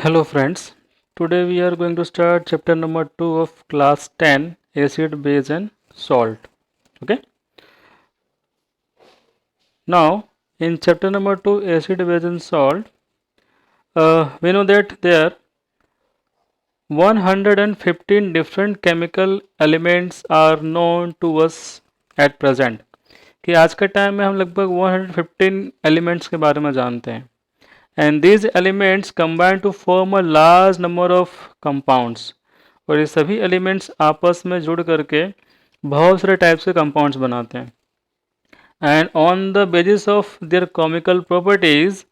Hello friends, today we are going to start chapter number 2 of class 10 acid, base and salt. Okay. Now in chapter number 2 acid, base and salt, we know that there are 115 different chemical elements are known to us at present. कि आज के time में हम लगभग 115 elements के बारे में जानते हैं and these elements combine to form a large number of compounds और ये सभी एलिमेंट्स आपस में जुड़ करके बहुत सारे टाइप्स के कंपाउंड्स बनाते हैं and on the basis of their chemical properties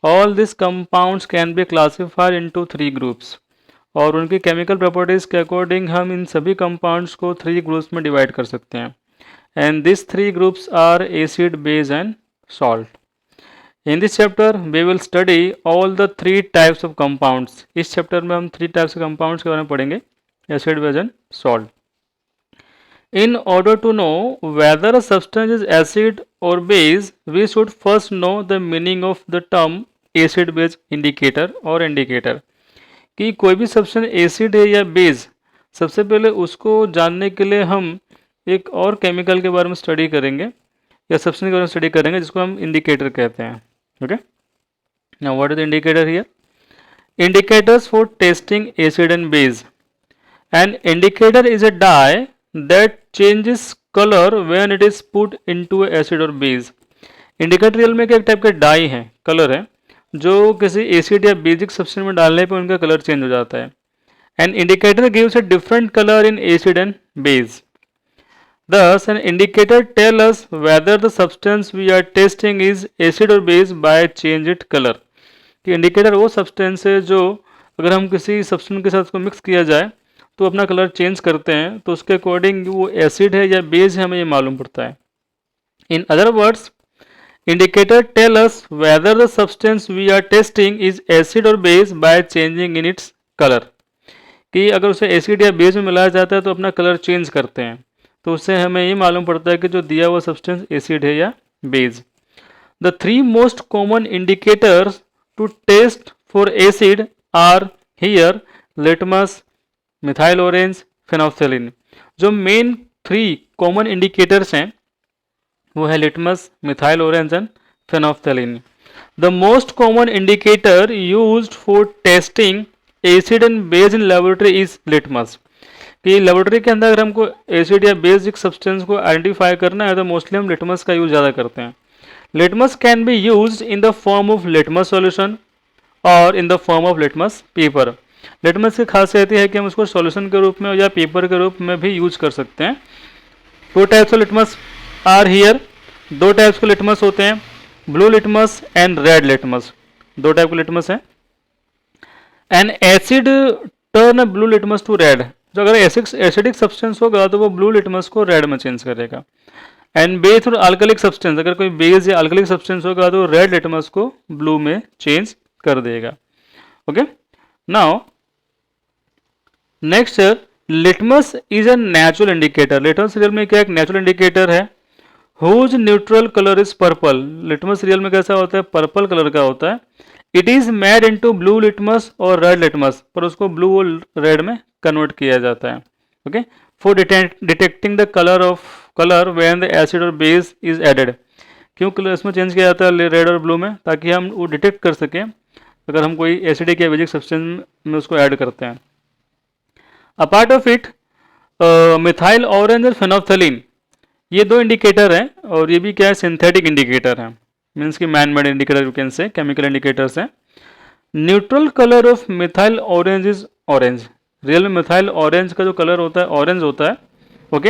all these compounds can be classified into three groups और उनकी केमिकल प्रॉपर्टीज़ के अकॉर्डिंग हम इन सभी कंपाउंड्स को थ्री ग्रुप्स में डिवाइड कर सकते हैं and these three groups are acid, base and salt. In this chapter we will study all the three types of compounds. इस चैप्टर में हम थ्री टाइप्स के कंपाउंड्स के बारे में पढ़ेंगे acid, base and salt. In order to know whether a substance is acid or base, we should first know the meaning of the term acid base indicator or indicator. कि कोई भी substance acid है या base, सबसे पहले उसको जानने के लिए हम एक और केमिकल के बारे में स्टडी करेंगे या सब्सटेंस के बारे में स्टडी करेंगे जिसको हम इंडिकेटर कहते हैं. Okay, now what is the indicator here? Indicators for testing acid and base. An indicator is a dye that changes colour when it is put into acid और बेस. इंडिकेटर रियल में एक type का die है, colour है, जो किसी acid या basic substance में डालने पर उनका कलर चेंज हो जाता है. An indicator gives a different colour in acid and base. Thus, an indicator tells us whether the substance we are testing is acid or base by change its color. कि indicator वो substance है जो अगर हम किसी substance के साथ उसको मिक्स किया जाए तो अपना कलर चेंज करते हैं, तो उसके अकॉर्डिंग वो एसिड है या बेस है हमें ये मालूम पड़ता है. In other words, indicator tell us whether the substance we are testing is acid और base by changing in its colour. कि अगर उसे एसिड या बेस में मिलाया जाता है तो अपना कलर चेंज करते हैं, तो उससे हमें ये मालूम पड़ता है कि जो दिया हुआ सब्सटेंस एसिड है या base. The three most common indicators to test for acid are here litmus, methyl orange, phenolphthalein. जो मेन थ्री कॉमन इंडिकेटर्स हैं वो है litmus, methyl orange and phenolphthalein. The most common indicator used for testing acid and base in laboratory is litmus. कि laboratory के अंदर अगर हमको acid या बेसिक सब्सटेंस को आइडेंटिफाई करना है तो मोस्टली हम लिटमस का यूज ज़्यादा करते हैं. Litmus can be used in the form of litmus solution और in the form of litmus paper. Litmus की खासियत है कि हम उसको सॉल्यूशन के रूप में या पेपर के रूप में भी यूज कर सकते हैं. Two types of litmus are here. दो टाइप्स के लिटमस होते हैं, blue litmus and red litmus. दो टाइप के लिटमस हैं. An acid turn blue litmus to red. जो अगर एसिडिक सब्सटेंस होगा तो वो ब्लू लिटमस को रेड में चेंज करेगा. एंड बेस और अल्कलिक सब्सटेंस, अगर कोई बेस या अल्कलिक सब्सटेंस होगा तो रेड लिटमस को ब्लू में चेंज कर देगा. Okay, now next, litmus is a natural indicator. Litmus real में क्या एक नेचुरल इंडिकेटर है. Whose neutral colour is purple. Litmus real में कैसा होता है? पर्पल कलर का होता है. It is made into blue litmus और रेड लिटमस, पर उसको ब्लू और रेड में कन्वर्ट किया जाता है. Okay, for detecting the colour when the acid और बेस इज एडेड. क्यों कलर इसमें चेंज किया जाता है रेड और ब्लू में? ताकि हम वो डिटेक्ट कर सकें अगर हम कोई एसिडिक या बेसिक सब्सटेंस में उसको ऐड करते हैं. Apart of it, methyl orange और फेनोल्फथेलिन, ये दो इंडिकेटर हैं और ये भी क्या है? सिंथेटिक इंडिकेटर हैं. मीन्स की man made indicator you can say, chemical indicators हैं. Neutral colour of methyl orange is orange. Real में मिथाइल ऑरेंज का जो कलर होता है ऑरेंज होता है. Okay,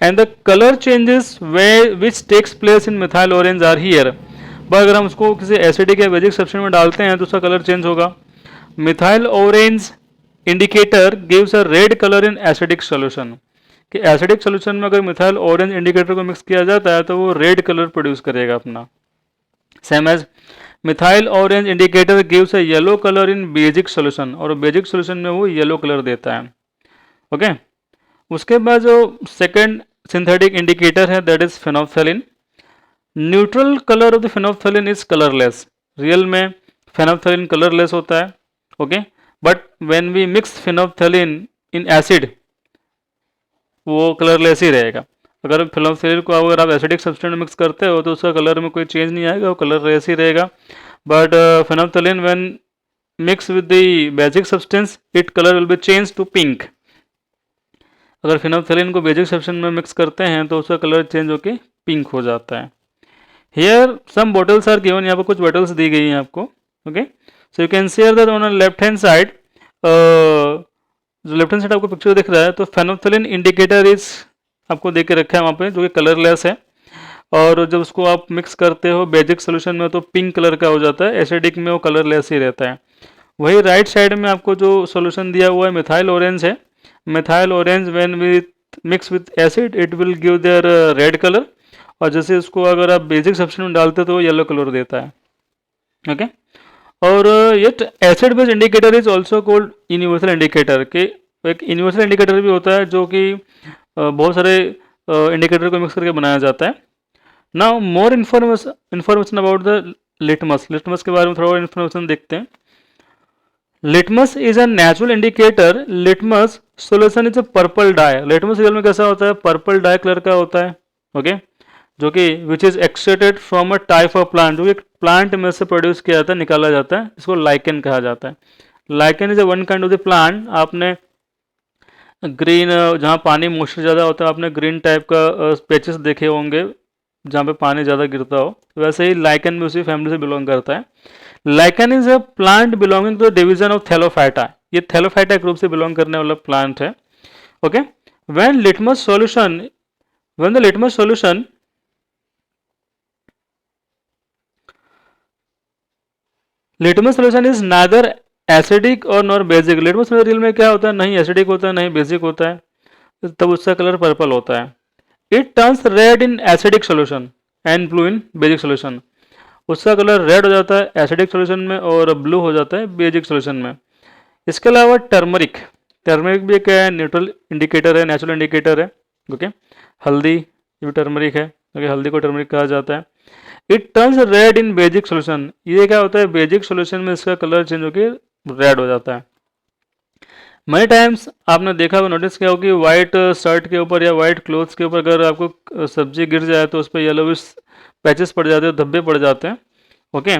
and the colour changes which takes place in methyl orange are here. But अगर हम उसको किसी एसिडिक या बेसिक सब्सटेंस में डालते हैं तो उसका कलर चेंज होगा. Methyl orange indicator gives a red colour in acidic solution. कि एसिडिक सोल्यूशन में अगर मिथाइल ऑरेंज इंडिकेटर को मिक्स किया जाता है तो वो रेड कलर प्रोड्यूस करेगा अपना. Same as methyl orange indicator gives a yellow colour in basic solution, और बेसिक सोल्यूशन में वो येलो कलर देता है. ओके, उसके बाद जो सेकंड सिंथेटिक इंडिकेटर है that is phenolphthalein. Neutral colour of the phenolphthalein is colourless. Real में फेनोल्फथेलिन कलरलेस होता है. Okay, but when we mix phenolphthalein in acid वो कलरलेस ही रहेगा। अगर फिनोल्फथलीन को अगर आप एसिडिक सब्सटेंस मिक्स करते हो तो उसका कलर में कोई चेंज नहीं आएगा, वो कलरलेस ही रहेगा। But phenolphthalein when mix with the basic substance it colour will be change to pink. अगर फिनोल्फथलीन को बेसिक सब्सटेंस में मिक्स करते हैं तो उसका कलर चेंज होकर पिंक हो जाता है। Here some bottles are given, यहाँ पर कुछ बॉटल्स दी गई हैं आपको। Okay, so you can share that on left hand side, जो लेफ्ट हैंड साइड आपको पिक्चर दिख रहा है तो फेनोल्फथलीन इंडिकेटर इज आपको दे के रखा है वहाँ पे, जो कि कलरलेस है। और जब उसको आप मिक्स करते हो बेसिक सोल्यूशन में तो पिंक कलर का हो जाता है, एसिडिक में वो कलरलेस ही रहता है। वही राइट साइड में आपको जो सोल्यूशन दिया हुआ है मिथाइल ऑरेंज है। Methyl orange when with mix with acid it will give their red colour, और जैसे उसको अगर आप बेसिक सब्सटेंस में डालते हो तो येलो कलर देता है। ओके, और yet acid based indicator is also called universal indicator, के एक यूनिवर्सल इंडिकेटर भी होता है जो कि बहुत सारे इंडिकेटर को मिक्स करके बनाया जाता है। Now more information about the litmus. Litmus के बारे में थोड़ा और इन्फॉर्मेशन देखते हैं। Litmus is a natural indicator. Litmus solution is a purple dye. Litmus real में कैसा होता है, पर्पल डाई कलर का होता है। ओके, जो कि which is extracted from a type of plant, जो एक प्लांट में से प्रोड्यूस किया जाता है, निकाला जाता है, इसको लाइकेन कहा जाता है। Lichen is a one kind of the plant. आपने ग्रीन, जहाँ पानी मॉइस्चर ज़्यादा होता है, आपने ग्रीन टाइप का पैचेस देखे होंगे जहाँ पे पानी ज़्यादा गिरता हो, वैसे ही लाइकेन भी उसी फैमिली से बिलोंग करता है। Lichen is a plant belonging to the division of Thallophyta. ये थैलोफाइटा ग्रुप से बिलोंग करने वाला प्लांट है। Okay, when litmus solution when the litmus solution is neither acidic और नॉर बेसिक। लिटमस रियल में क्या होता है, नहीं एसिडिक होता है नहीं बेसिक होता है, तब उसका कलर पर्पल होता है। It turns red in acidic solution and blue in basic solution. उसका कलर रेड हो जाता है एसिडिक सोल्यूशन में और ब्लू हो जाता है बेसिक सोल्यूशन में। इसके अलावा टर्मरिक, टर्मरिक भी एक न्यूट्रल इंडिकेटर है, नेचुरल इंडिकेटर है। ओके, हल्दी जो टर्मरिक है, ओके, हल्दी को टर्मरिक कहा जाता है। It turns red in basic solution. ये क्या होता है, बेसिक सोल्यूशन में इसका कलर चेंज होकर रेड हो जाता है। मनी टाइम्स आपने देखा होगा, नोटिस किया होगा कि वाइट शर्ट के ऊपर या वाइट क्लोथ्स के ऊपर अगर आपको सब्जी गिर जाए तो उस पर येलोविश पैचेस पड़ जाते हैं, धब्बे पड़ जाते हैं। ओके,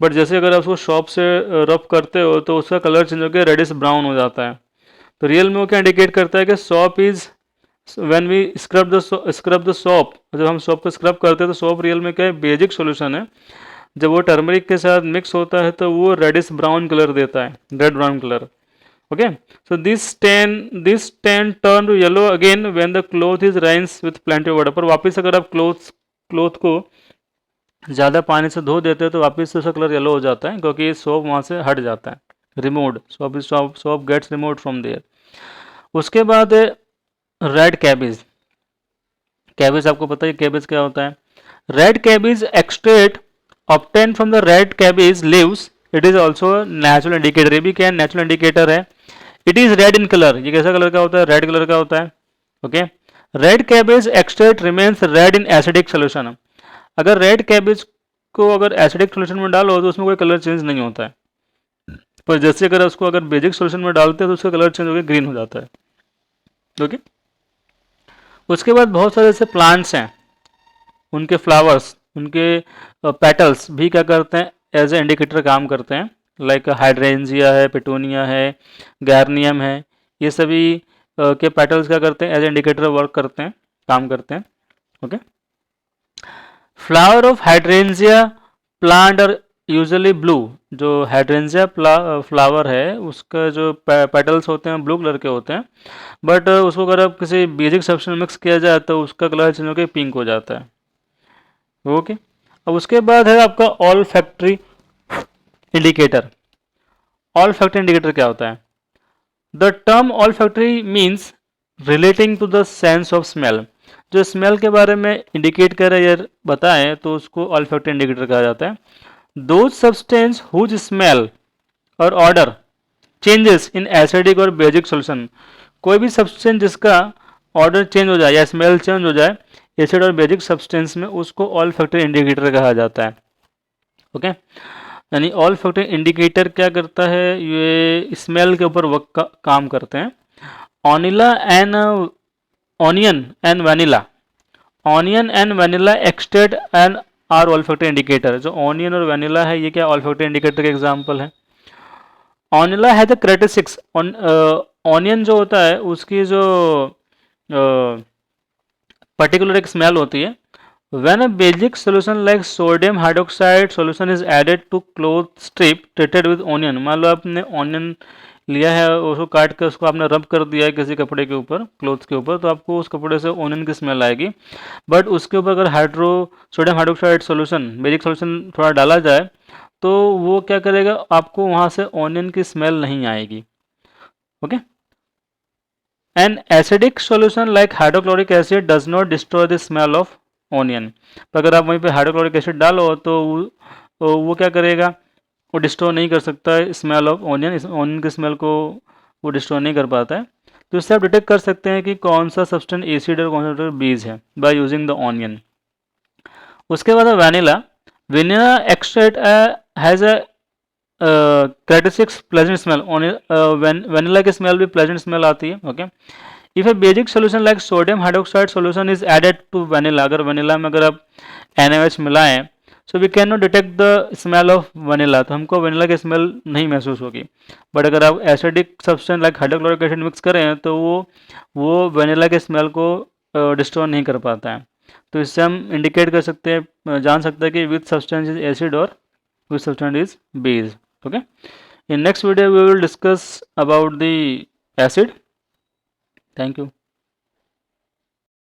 बट जैसे अगर आप उसको शॉप से रब करते हो तो उसका कलर चेंज होकर रेडिश ब्राउन हो जाता है। तो रियल में वो क्या इंडिकेट करता है कि soap is when we scrub the soap, जब हम सॉप को स्क्रब करते हैं तो सॉप रियल में क्या है, बेसिक सोल्यूशन है। जब वो टर्मरिक के साथ मिक्स होता है तो वो रेडिश ब्राउन कलर देता है, red brown colour. Okay, so this stain turn to yellow again when the cloth is rinse with plenty of water. पर वापस अगर आप क्लॉथ को ज़्यादा पानी से धो देते हैं तो वापस से उसका कलर येलो हो जाता है, क्योंकि सॉप वहाँ से हट जाता है, removed, soap gets removed from there. उसके बाद रेड कैबेज। कैबेज आपको पता है कैबेज क्या होता है। Red cabbage extract obtain from the red cabbage leaves, it is also natural indicator. ये भी क्या नेचुरल इंडिकेटर है। It is red in colour. ये कैसा कलर का होता है, रेड कलर का होता है। Okay, red cabbage extract remains red in acidic solution. अगर रेड कैबेज को अगर एसिडिक सोल्यूशन में डालो तो उसमें कोई कलर चेंज नहीं होता है, पर जैसे अगर उसको अगर बेसिक सोल्यूशन में डालते हैं तो उसका कलर चेंज होकर ग्रीन हो जाता है। ओके, उसके बाद बहुत सारे ऐसे प्लांट्स हैं, उनके फ्लावर्स, उनके पेटल्स भी क्या करते हैं, एज ए इंडिकेटर काम करते हैं। लाइक हाइड्रेंजिया है, पेटूनिया है, गार्नियम है, ये सभी के पेटल्स क्या करते हैं, एज ए इंडिकेटर वर्क करते हैं, काम करते हैं। Okay, flower of hydrangea plant और यूजुअली ब्लू। जो हाइड्रेंजिया फ्लावर है उसका जो पेटल्स होते हैं ब्लू कलर के होते हैं, बट उसको अगर आप किसी बेसिक सब्सटेंस मिक्स किया जाए तो उसका कलर चेंज होकर पिंक हो जाता है। ओके, अब उसके बाद है आपका olfactory indicator. Olfactory indicator क्या होता है, the term olfactory means relating to the sense of smell. जो स्मेल के बारे में इंडिकेट कर रहे हैं बताएं तो उसको ऑल फैक्ट्री इंडिकेटर कहा जाता है। दोज सब्सटेंस हुज स्मेल और ऑर्डर चेंजेस इन एसिडिक और बेसिक सोल्यूशन। कोई भी सब्सटेंस जिसका ऑर्डर चेंज हो जाए या स्मेल चेंज हो जाए एसिड और बेसिक सब्सटेंस में, उसको ऑल फैक्ट्री इंडिकेटर कहा जाता है। ओके, यानी ऑल फैक्टर इंडिकेटर क्या करता है, ये स्मेल के ऊपर वर्क का काम करते हैं। ऑनिला and onion and vanilla, onion and vanilla extract and are olfactory indicator. जो ऑनियन और वैनिला है ये क्या ऑल फैक्टर इंडिकेटर के एग्जाम्पल है। ऑनिला है द करेटिस्टिक्स, ऑनियन जो होता है उसकी जो पर्टिकुलर एक स्मेल होती है। When a basic solution like sodium hydroxide solution is added to cloth strip treated with onion, मान लो आपने ऑनियन लिया है, उसको काट कर उसको आपने रब कर दिया है किसी कपड़े के ऊपर, क्लोथ के ऊपर, तो आपको उस कपड़े से ऑनियन की स्मेल आएगी। बट उसके ऊपर अगर sodium hydroxide solution, basic solution थोड़ा डाला जाए तो वो क्या करेगा, आपको वहाँ से ऑनियन की स्मेल नहीं आएगी। Okay. An acidic solution like hydrochloric acid does not destroy the smell of onion. तो अगर आप वहीं पे हाइड्रोक्लोरिक एसिड डालो तो वो क्या करेगा, वो डिस्ट्रॉय नहीं कर सकता है स्मेल ऑफ ऑनियन, इस ऑनियन की स्मेल को वो डिस्ट्रॉय नहीं कर पाता है। तो इससे आप डिटेक्ट कर सकते हैं कि कौन सा सब्सटेंस एसिड और कौन सा बेस है बाय यूजिंग द ऑनियन। उसके बाद vanilla, vanilla extract has a characteristics pleasant smell, vanilla की स्मेल भी प्लेजेंट स्मेल आती है। Okay. If a basic solution like sodium hydroxide solution is added to vanilla, अगर वैनिला में अगर आप NaOH मिलाएं, so we can not detect the smell of vanilla, तो हमको वैनिला की स्मेल नहीं महसूस होगी। बट अगर आप acidic substance like hydrochloric acid mix करें तो वो वैनिला के स्मेल को डिस्ट्रॉय नहीं कर पाता है। तो इससे हम इंडिकेट कर सकते हैं, जान सकते हैं कि विच सब्सटेंस इज एसिड और which substance is base. Okay, in next video we will discuss about the acid. Thank you.